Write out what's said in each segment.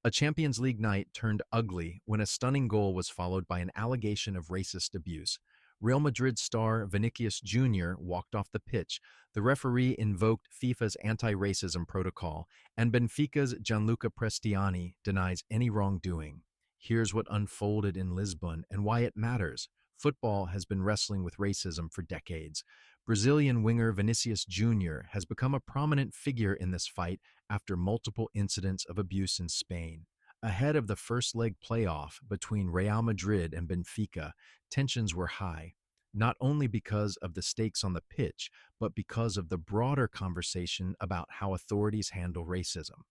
A Champions League night turned ugly when a stunning goal was followed by an allegation of racist abuse. Real Madrid star Vinicius Junior walked off the pitch, the referee invoked FIFA's anti-racism protocol, and Benfica's Gianluca Prestianni denies any wrongdoing. Here's what unfolded in Lisbon and why it matters. Football has been wrestling with racism for decades. Brazilian winger Vinicius Junior has become a prominent figure in this fight after multiple incidents of abuse in Spain. Ahead of the first leg playoff between Real Madrid and Benfica, tensions were high, not only because of the stakes on the pitch, but because of the broader conversation about how authorities handle racism.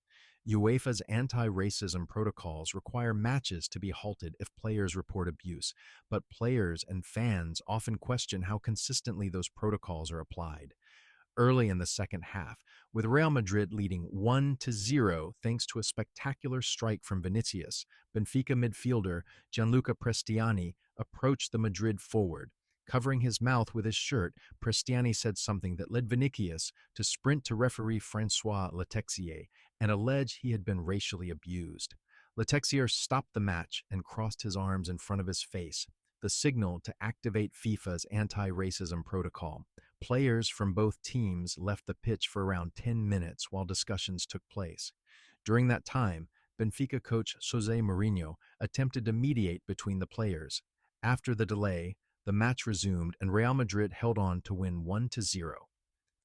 UEFA's anti-racism protocols require matches to be halted if players report abuse, but players and fans often question how consistently those protocols are applied. Early in the second half, with Real Madrid leading 1-0 thanks to a spectacular strike from Vinicius, Benfica midfielder Gianluca Prestianni approached the Madrid forward. Covering his mouth with his shirt, Prestianni said something that led Vinicius to sprint to referee Francois Letexier and allege he had been racially abused. Letexier stopped the match and crossed his arms in front of his face, the signal to activate FIFA's anti-racism protocol. Players from both teams left the pitch for around 10 minutes while discussions took place. During that time, Benfica coach José Mourinho attempted to mediate between the players. After the delay, the match resumed and Real Madrid held on to win 1-0.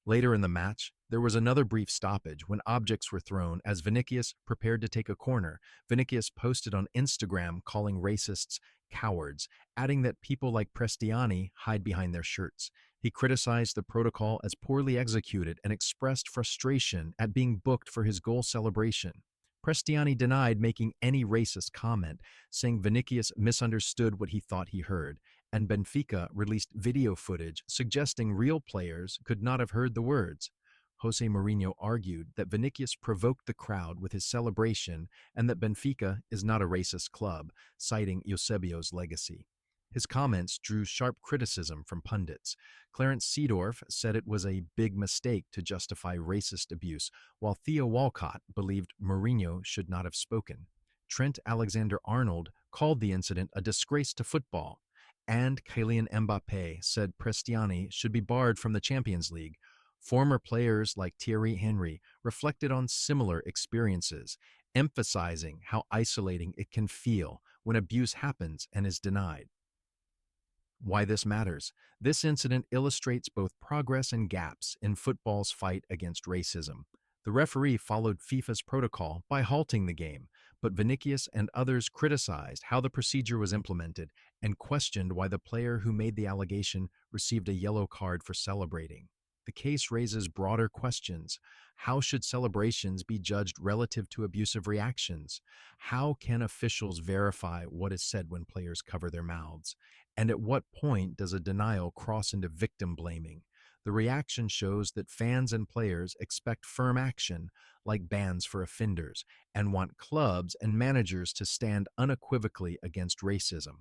Later in the match, there was another brief stoppage when objects were thrown as Vinicius prepared to take a corner. Vinicius posted on Instagram calling racists cowards, adding that people like Prestianni hide behind their shirts. He criticized the protocol as poorly executed and expressed frustration at being booked for his goal celebration. Prestianni denied making any racist comment, saying Vinicius misunderstood what he thought he heard, and Benfica released video footage suggesting real players could not have heard the words. José Mourinho argued that Vinicius provoked the crowd with his celebration and that Benfica is not a racist club, citing Eusebio's legacy. His comments drew sharp criticism from pundits. Clarence Seedorf said it was a big mistake to justify racist abuse, while Theo Walcott believed Mourinho should not have spoken. Trent Alexander-Arnold called the incident a disgrace to football, and Kylian Mbappé said Prestianni should be barred from the Champions League. Former players like Thierry Henry reflected on similar experiences, emphasizing how isolating it can feel when abuse happens and is denied. Why this matters. This incident illustrates both progress and gaps in football's fight against racism. The referee followed FIFA's protocol by halting the game, but Vinicius and others criticized how the procedure was implemented and questioned why the player who made the allegation received a yellow card for celebrating. The case raises broader questions. How should celebrations be judged relative to abusive reactions? How can officials verify what is said when players cover their mouths? And at what point does a denial cross into victim blaming? The reaction shows that fans and players expect firm action, like bans for offenders, and want clubs and managers to stand unequivocally against racism.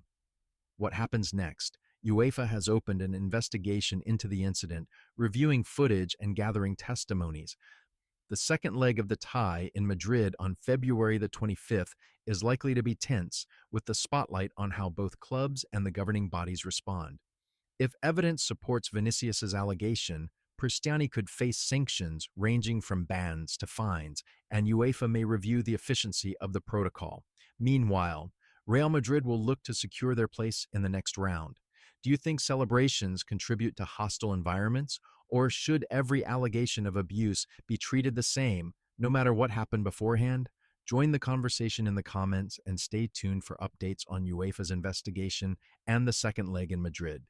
What happens next? UEFA has opened an investigation into the incident, reviewing footage and gathering testimonies. The second leg of the tie in Madrid on February the 25th is likely to be tense, with the spotlight on how both clubs and the governing bodies respond. If evidence supports Vinicius's allegation, Prestianni could face sanctions ranging from bans to fines, and UEFA may review the efficiency of the protocol. Meanwhile, Real Madrid will look to secure their place in the next round. Do you think celebrations contribute to hostile environments, or should every allegation of abuse be treated the same, no matter what happened beforehand? Join the conversation in the comments and stay tuned for updates on UEFA's investigation and the second leg in Madrid.